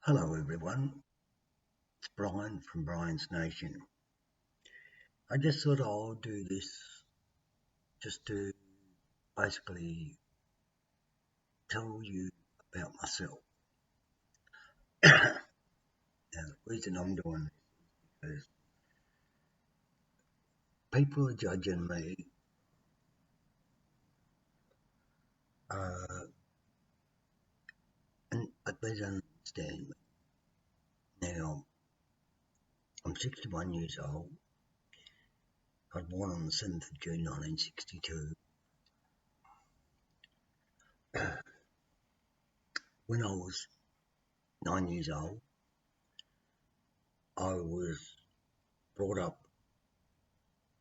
Hello everyone, it's Brian from Brian's Nation. I just thought I'll do this just to basically tell you about myself. Now, the reason I'm doing this is people are judging me, uh, but they don't understand me. Now, I'm 61 years old. I was born on the 7th of June 1962. When I was 9 years old, I was brought up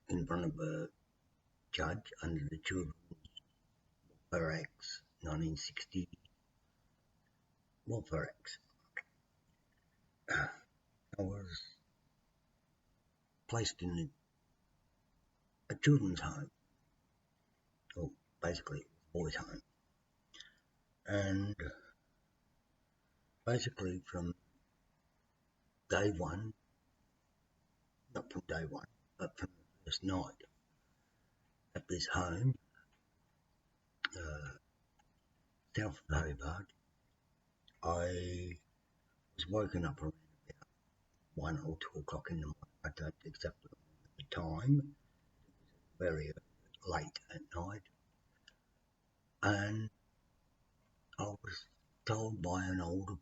in front of a judge under the Children's Welfare Acts 1960 Welfare Acts. I was placed in a children's home, or basically a boys' home, and basically from day one, not from day one, but from the first night at this home, uh, south of Hobart, I was woken up around 1 or 2 o'clock in the morning. I don't exactly remember the time, very late at night, and I was told by an older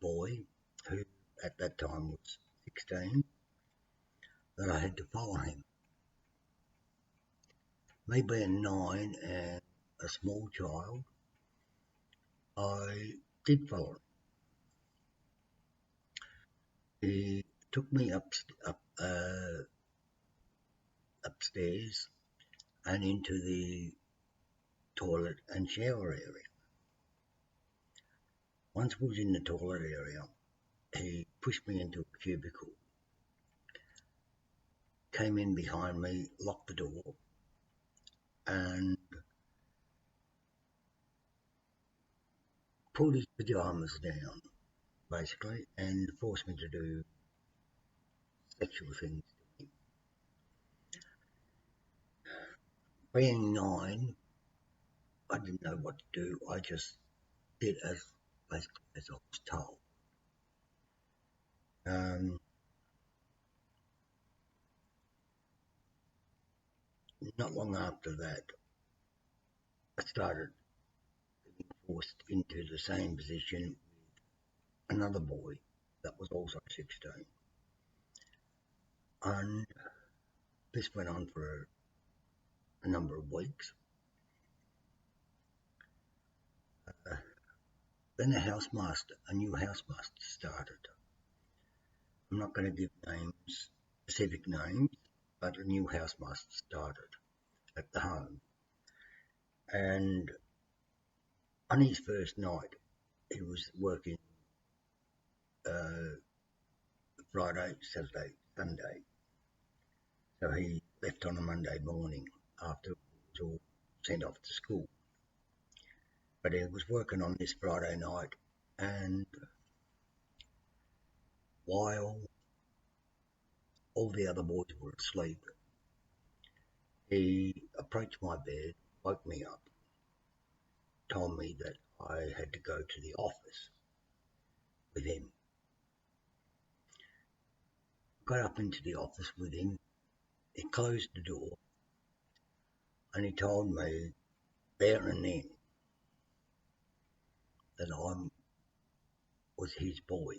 boy who at that time was 16 that I had to follow him. Me being 9 and a small child, I did follow him. He took me upstairs and into the toilet and shower area. Once we was in the toilet area, he pushed me into a cubicle, came in behind me, locked the door, and pulled his pyjamas down, basically, and forced me to do sexual things. Being 9, I didn't know what to do. I just did as basically as I was told. Um, Not long after that, I started being forced into the same position with another boy that was also 16. And this went on for a number of weeks. Uh, then a new housemaster started. I'm not going to give names, specific names, but a new housemaster started at the home. And on his first night, he was working uh, Friday, Saturday, Sunday. So he left on a Monday morning after it was all sent off to school. But he was working on this Friday night, and while all the other boys were asleep, he approached my bed, woke me up, told me that I had to go to the office with him. Got up into the office with him, he closed the door, and he told me there and then that I was his boy.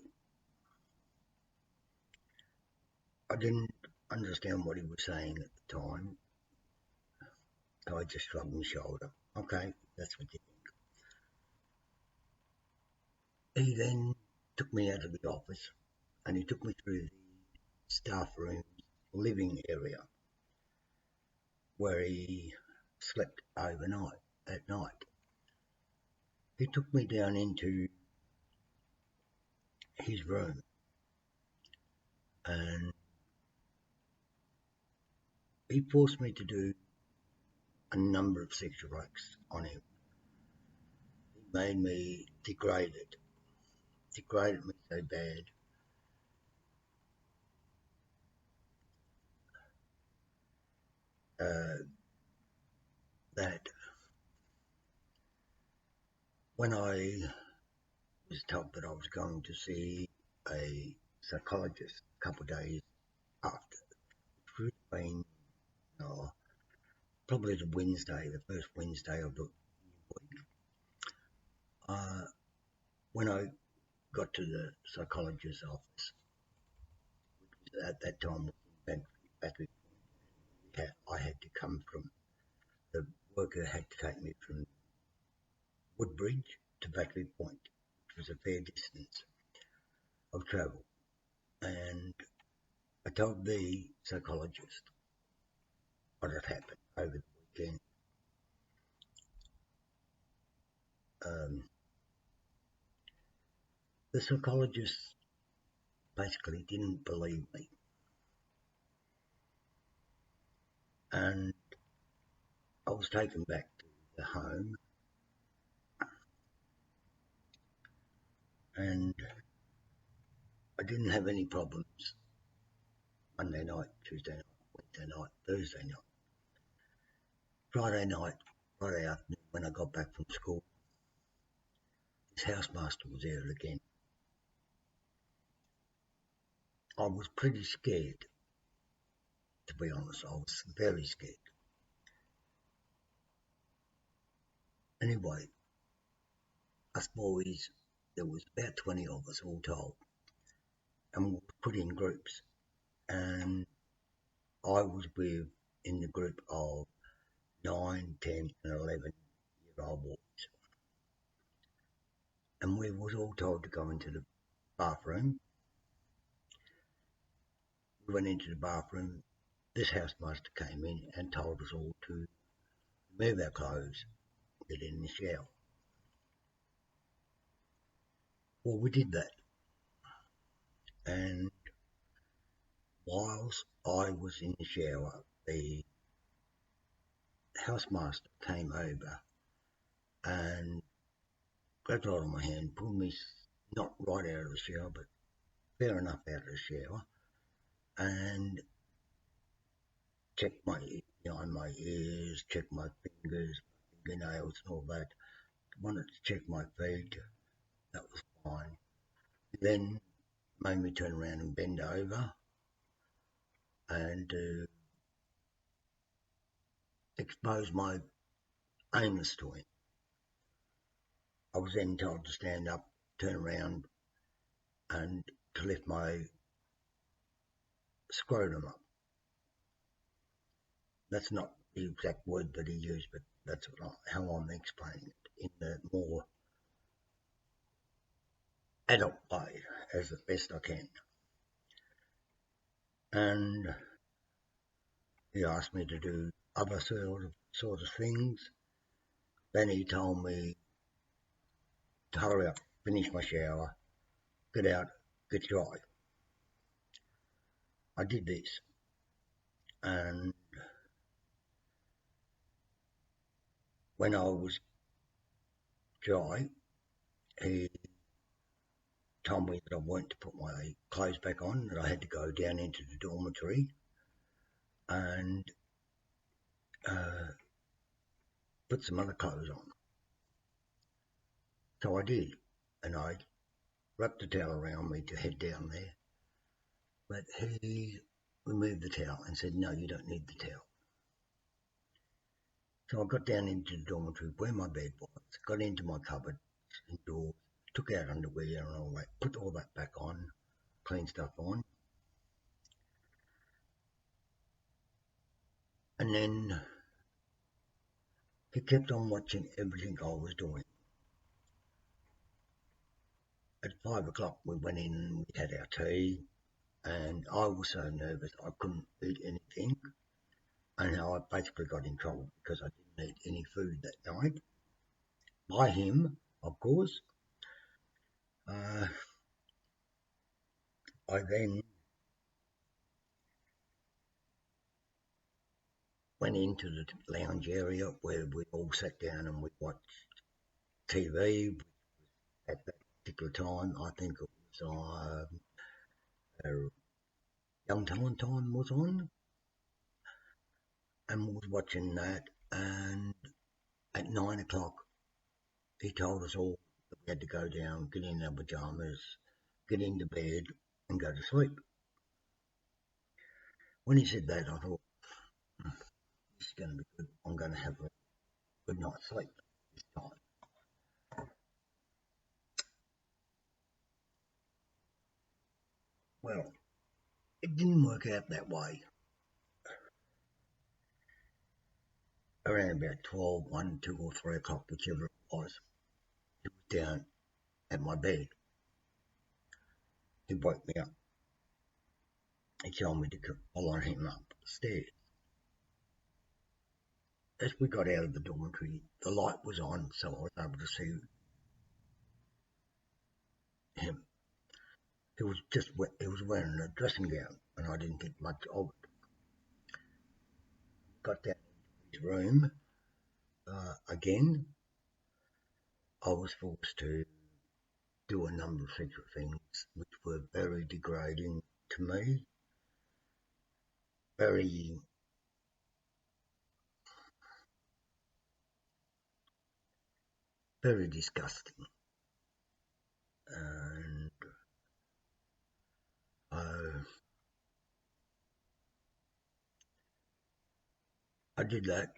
I didn't understand what he was saying at the time, so I just shrugged my shoulder. Okay, that's what you think. He then took me out of the office and he took me through the staff room living area where he slept overnight at night. He took me down into his room and he forced me to do a number of sexual acts on him. He made me degraded. degraded me so bad that when I was told that I was going to see a psychologist a couple of days after, which would have been probably the Wednesday, the first Wednesday of the week, when I got to the psychologist's office, which was at that time was in Battery Point, I had to come from, the worker had to take me from Woodbridge to Battery Point, which was a fair distance of travel. And I told the psychologist what had happened over the weekend. The psychologist basically didn't believe me, and I was taken back to the home, and I didn't have any problems Monday night, Tuesday night, Wednesday night, Thursday night. Friday afternoon when I got back from school, his housemaster was there again. I was pretty scared, to be honest. I was very scared. Anyway, us boys, there was about 20 of us all told, and we were put in groups, and I was in the group of 9, 10 and 11-year-old boys, and we was all told to go into the bathroom. We went into the bathroom. This housemaster came in and told us all to remove our clothes, get in the shower. Well, we did that, and whilst I was in the shower, the housemaster came over and grabbed hold of my hand, pulled me not right out of the shower, but fair enough out of the shower, and checked behind my ears, checked my fingers, my fingernails and all that. Wanted to check my feet, that was fine. Then made me turn around and bend over and expose my anus to him. I was then told to stand up, turn around, and to lift my scrotum up. That's not the exact word that he used, but that's how I'm explaining it in the more adult way, as the best I can. And he asked me to do other sort of things. Then he told me to hurry up, finish my shower, get out, get dry. I did this, and when I was dry, he told me that I weren't to put my clothes back on, that I had to go down into the dormitory and put some other clothes on. So I did, and I wrapped the towel around me to head down there, but he removed the towel and said, no, you don't need the towel. So I got down into the dormitory where my bed was, got into my cupboard indoors, took out underwear and all that, put all that back on, clean stuff on, and then he kept on watching everything I was doing. At 5 o'clock we went in, we had our tea, and I was so nervous I couldn't eat anything, and I basically got in trouble because I didn't eat any food that night. By him, of course. I then went into the lounge area where we all sat down and we watched TV. At that particular time. I think it was Young Talent Time was on, and we was watching that. And at 9 o'clock, he told us all that we had to go down, get in our pajamas, get into bed, and go to sleep. When he said that, I thought, this is going to be good. I'm going to have a good night's sleep this time. Well, it didn't work out that way. Around about 12, 1, 2 or 3 o'clock, whichever it was, he was down at my bed. He woke me up. He told me to follow him upstairs. As we got out of the dormitory, the light was on, so I was able to see him. He was wearing a dressing gown, and I didn't think much of it. Got down to his room again. I was forced to do a number of secret things which were very degrading to me, very very disgusting, and I did that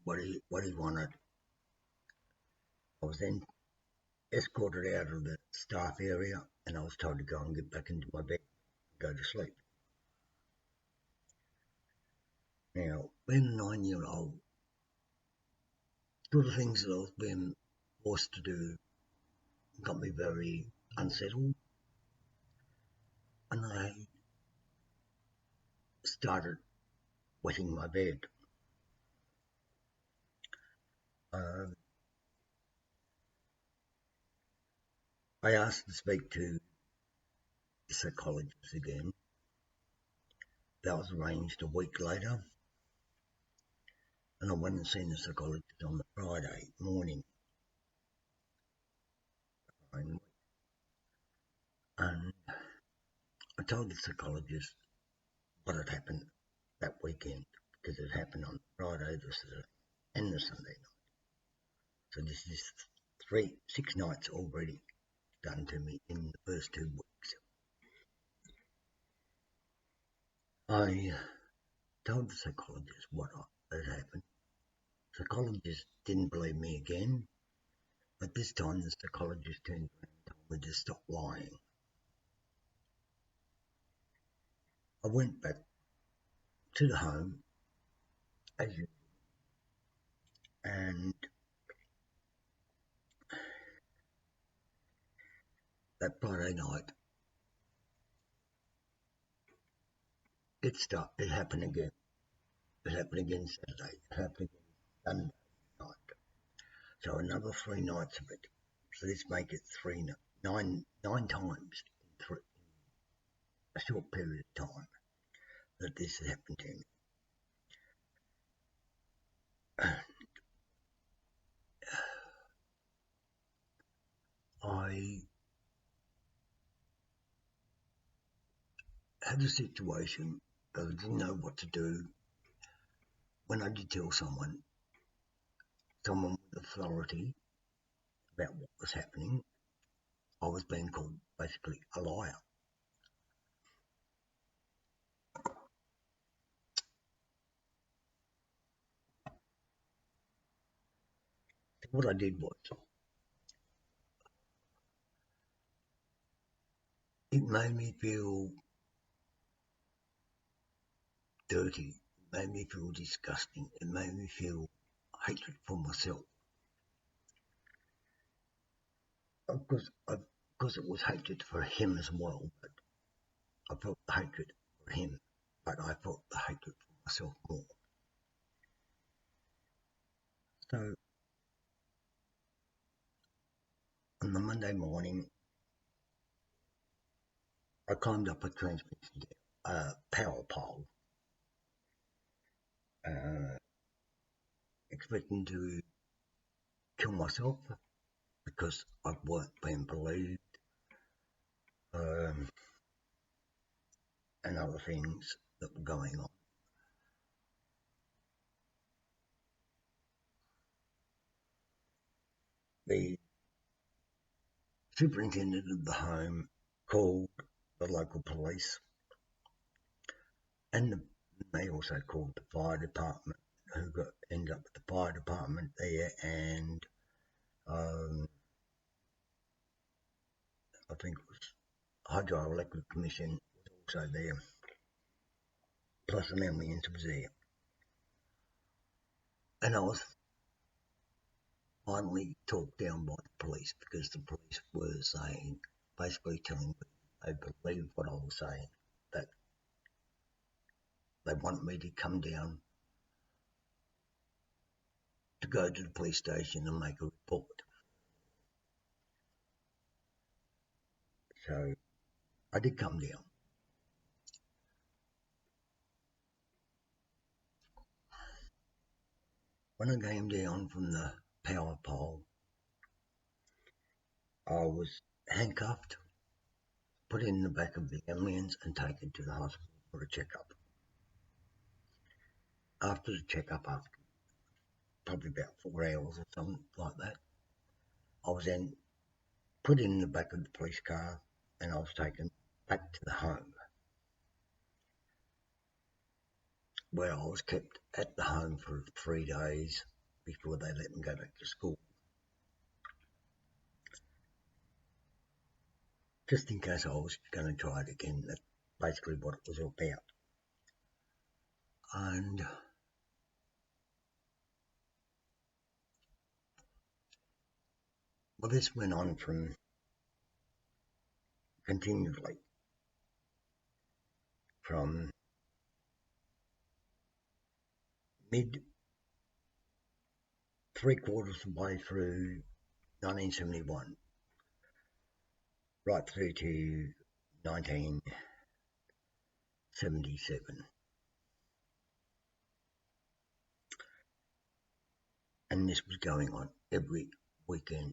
what he wanted. I was then escorted out of the staff area, and I was told to go and get back into my bed and go to sleep. Now, being a 9-year-old, sort of things that I was being forced to do got me very unsettled, and I started wetting my bed. Uh, I asked to speak to the psychologist again. That was arranged a week later, and I went and seen the psychologist on the Friday morning. And I told the psychologist what had happened that weekend, because it happened on Friday, the Saturday, and the Sunday night. So this is 6 nights already done to me in the first 2 weeks. I told the psychologist what had happened. The psychologist didn't believe me again, but this time the psychologist turned around and told me to stop lying. I went back to the home as usual, and that Friday night it happened again. It happened again Saturday. It happened again Sunday night. So another 3 nights of it. So this makes it nine times in a short period of time that this has happened to me. I had a situation that I didn't know what to do when I did tell someone with authority about what was happening. I was being called basically a liar. So what I did was, it made me feel dirty. It made me feel disgusting. It made me feel hatred for myself. Of course, it was hatred for him as well, but I felt the hatred for him, but I felt the hatred for myself more. So on the Monday morning, I climbed up a transmission power pole, expecting to kill myself because I weren't being believed other things that were going on. The superintendent of the home called the local police, and they also called the fire department, who ended up with the fire department there, and I think it was Hydroelectric Commission was also there, plus an ambulance was there. And I was finally talked down by the police, because the police were saying, basically telling me they believed what I was saying, that they wanted me to come down to go to the police station and make a report. So I did come down. When I came down from the power pole, I was handcuffed, put in the back of the ambulance and taken to the hospital for a checkup. After the checkup, after probably about 4 hours or something like that, I was then put in the back of the police car and I was taken back to the home, where I was kept at the home for 3 days before they let me go back to school, just in case I was going to try it again. That's basically what it was all about. And well, this went on from continually from mid 3/4 of the way through 1971, right through to 1977. And this was going on every weekend.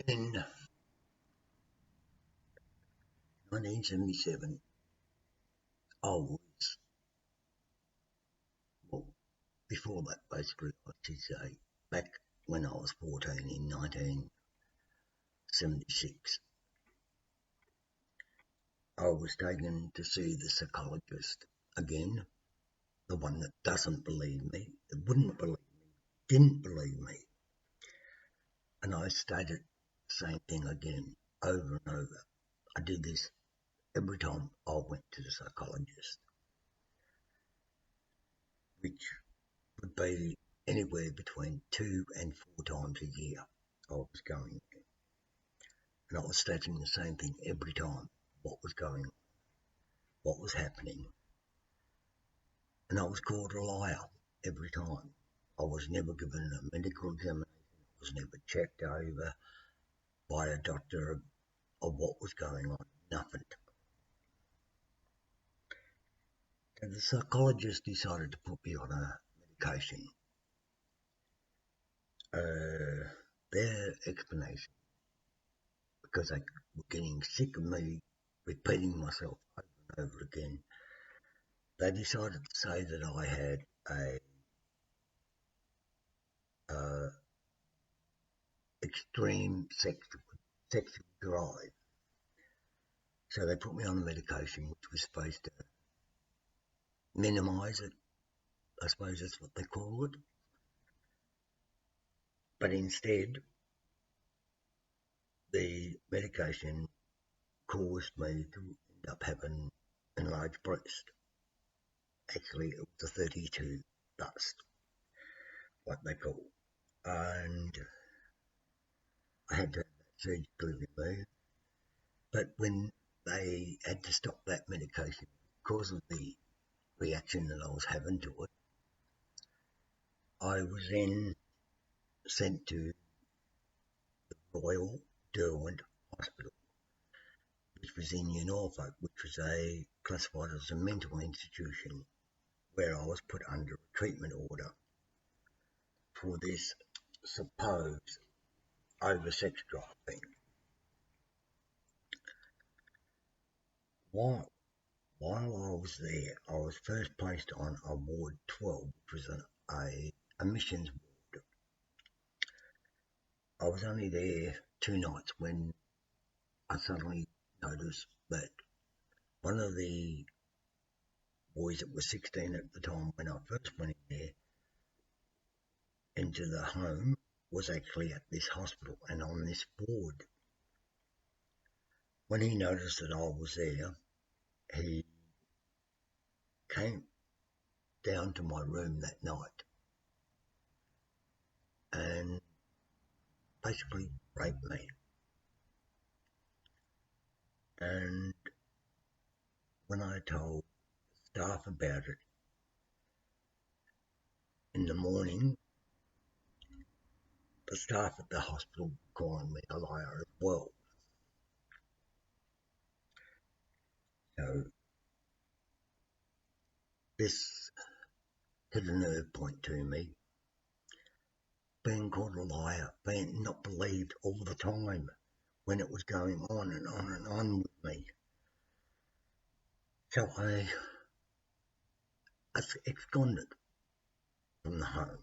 In 1977, I was, well, before that basically, I should say, back when I was 14 in 1976, I was taken to see the psychologist again, the one that doesn't believe me, that wouldn't believe me, didn't believe me. And I stated the same thing again, over and over. I did this every time I went to the psychologist, which would be anywhere between 2 and 4 times a year I was going there. And I was stating the same thing every time, what was going on, what was happening. And I was called a liar every time. I was never given a medical examination. I was never checked over by a doctor of what was going on. Nothing. And the psychologist decided to put me on a medication. Their explanation, because they were getting sick of me repeating myself over and over again, they decided to say that I had a extreme sexual drive. So they put me on a medication which was supposed to minimise it. I suppose that's what they call it. But instead, the medication caused me to end up having enlarged breast. Actually, it was a 32 bust, what they call. And I had to have that surgically removed. But when they had to stop that medication because of the reaction that I was having to it, I was then sent to the Royal Derwent Hospital, which was in New Norfolk, which was classified as a mental institution, where I was put under a treatment order for this supposed over sex drive thing. While, while I was there, I was first placed on a Ward 12, which was a admissions ward. I was only there 2 nights when I suddenly noticed that one of the boys that was 16 at the time when I first went in there into the home was actually at this hospital and on this ward. When he noticed that I was there, he came down to my room that night and basically raped me. And when I told staff about it in the morning, the staff at the hospital calling me a liar as well. So this hit a nerve point to me, being called a liar, being not believed all the time when it was going on and on and on with me. So I absconded from the home.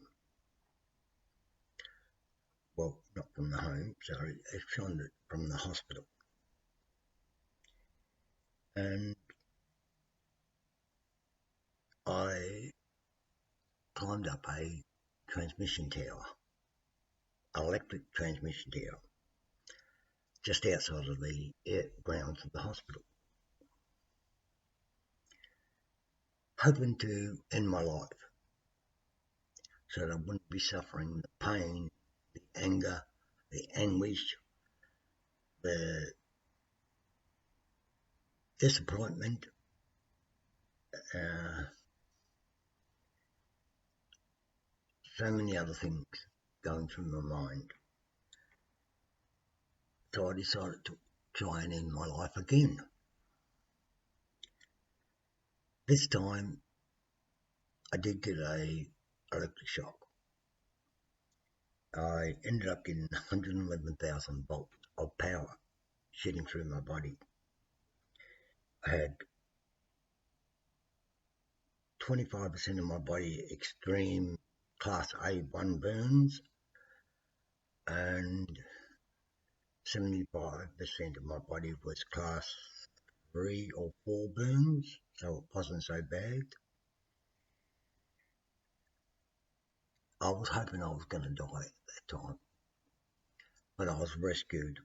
Well, not from the home, sorry, absconded from the hospital. And I climbed up a transmission tower, electric transmission tower, just outside of the grounds of the hospital, hoping to end my life so that I wouldn't be suffering the pain, the anger, the anguish, the disappointment, so many other things going through my mind. So I decided to try and end my life again. This time I did get a electric shock. I ended up getting 111,000 volts of power shooting through my body. I had 25% of my body extreme class A1 burns and 75% of my body was class 3 or 4 burns, so it wasn't so bad. I was hoping I was going to die at that time, but I was rescued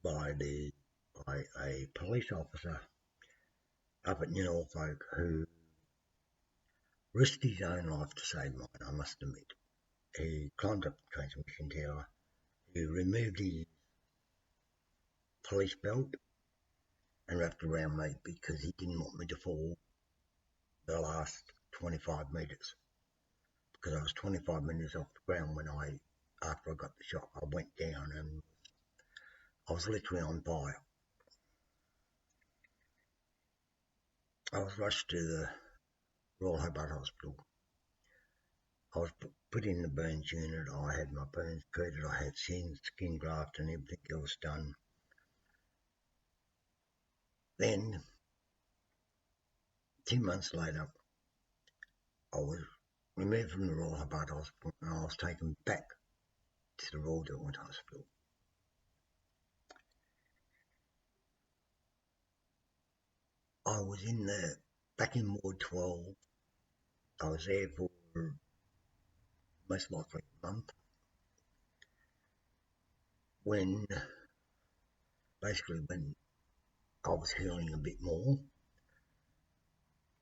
by a police officer up at Norfolk who risked his own life to save mine, I must admit. He climbed up the transmission tower, he removed his police belt and wrapped around me because he didn't want me to fall the last 25 metres. Because I was 25 metres off the ground when after I got the shock, I went down and I was literally on fire. I was rushed to the Royal Hobart Hospital. I was put in the burns unit. I had my burns treated. I had skin graft and everything else done. Then, 2 months later, I was removed from the Royal Hobart Hospital and I was taken back to the Royal Derwent Hospital. I was back in Ward 12. I was there for most likely a month. When I was healing a bit more,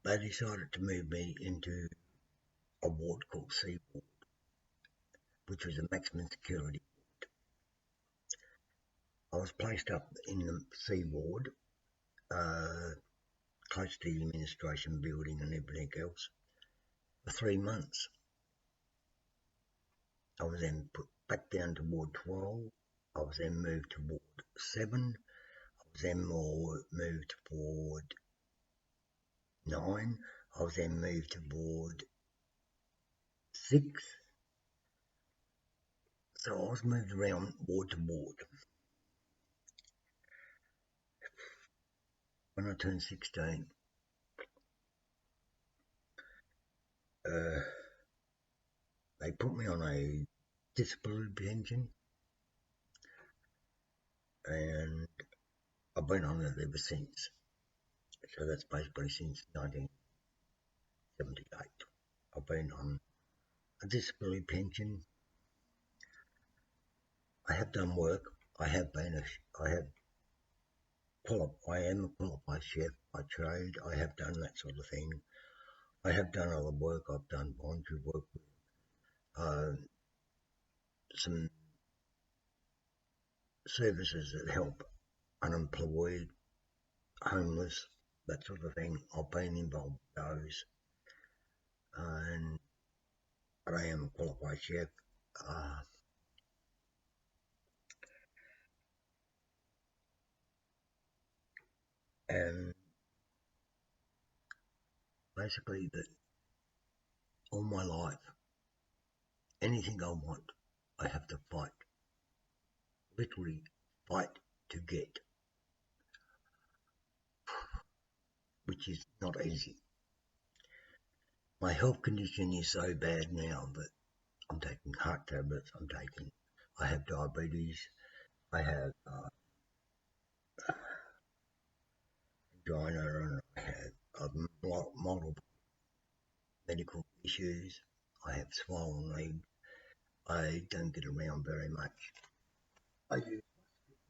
they decided to move me into a ward called C Ward, which was a maximum security ward. I was placed up in the C Ward, close to the administration building and everything else, for 3 months. I was then put back down to Ward 12. I was then moved to Ward 7. I was then moved to Ward 9. I was then moved to Ward 6. So I was moved around ward to ward. When I turned 16, they put me on a disability pension, and I've been on it ever since. So that's basically since 1978. I've been on a disability pension. I have done work. I am a qualified chef by trade. I have done that sort of thing. I have done other work. I've done voluntary work with some services that help unemployed, homeless, that sort of thing. I've been involved with those, and I am a qualified chef. And basically, that all my life, anything I want, I have to fight, literally fight to get, which is not easy. My health condition is so bad now that I'm taking heart tablets. I have diabetes. I have angina, and I have multiple medical issues. I have swollen legs. I don't get around very much. I use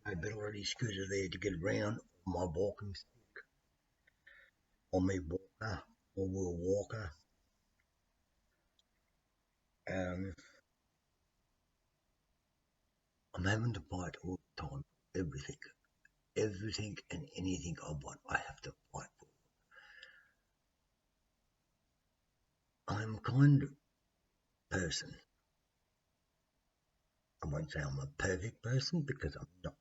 my mobility scooter there to get around, or my walking stick, or my walker, or wheel walker. Um, I'm having to fight all the time. Everything and anything I want, I have to fight for. I'm a kind person. I won't say I'm a perfect person because I'm not.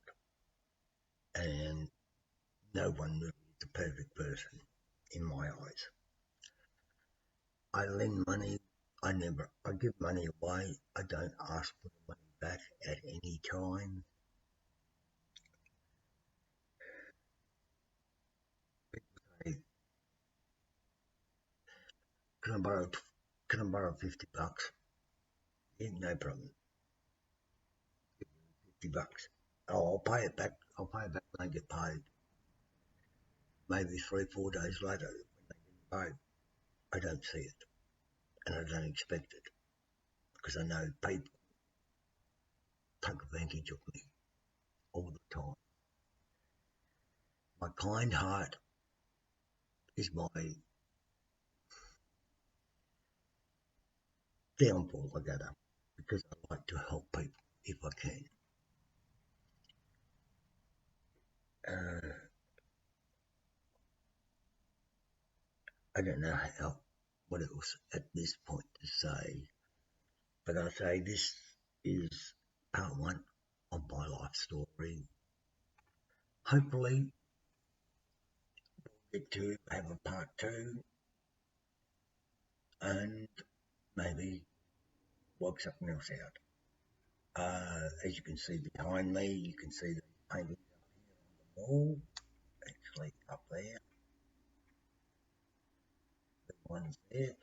And no one really is a perfect person in my eyes. I lend money. I give money away. I don't ask for the money back at any time. People say, can I borrow, can I borrow $50? Yeah, no problem. $50. Oh, I'll pay it back. I'll pay it back when I get paid. Maybe 3, 4 days later, when they get paid, I don't see it, and I don't expect it because I know people take advantage of me all the time. My kind heart is my downfall, I gather, because I like to help people if I can. I don't know what else at this point to say, but I say this is part one of my life story. Hopefully, we'll get to have a part two and maybe work something else out. As you can see behind me, you can see the paintings up here on the wall, actually up there. The ones there,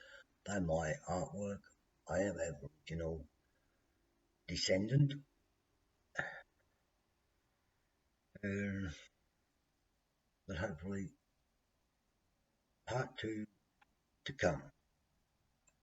they're my artwork. I am Aboriginal descendant. But hopefully part two to come.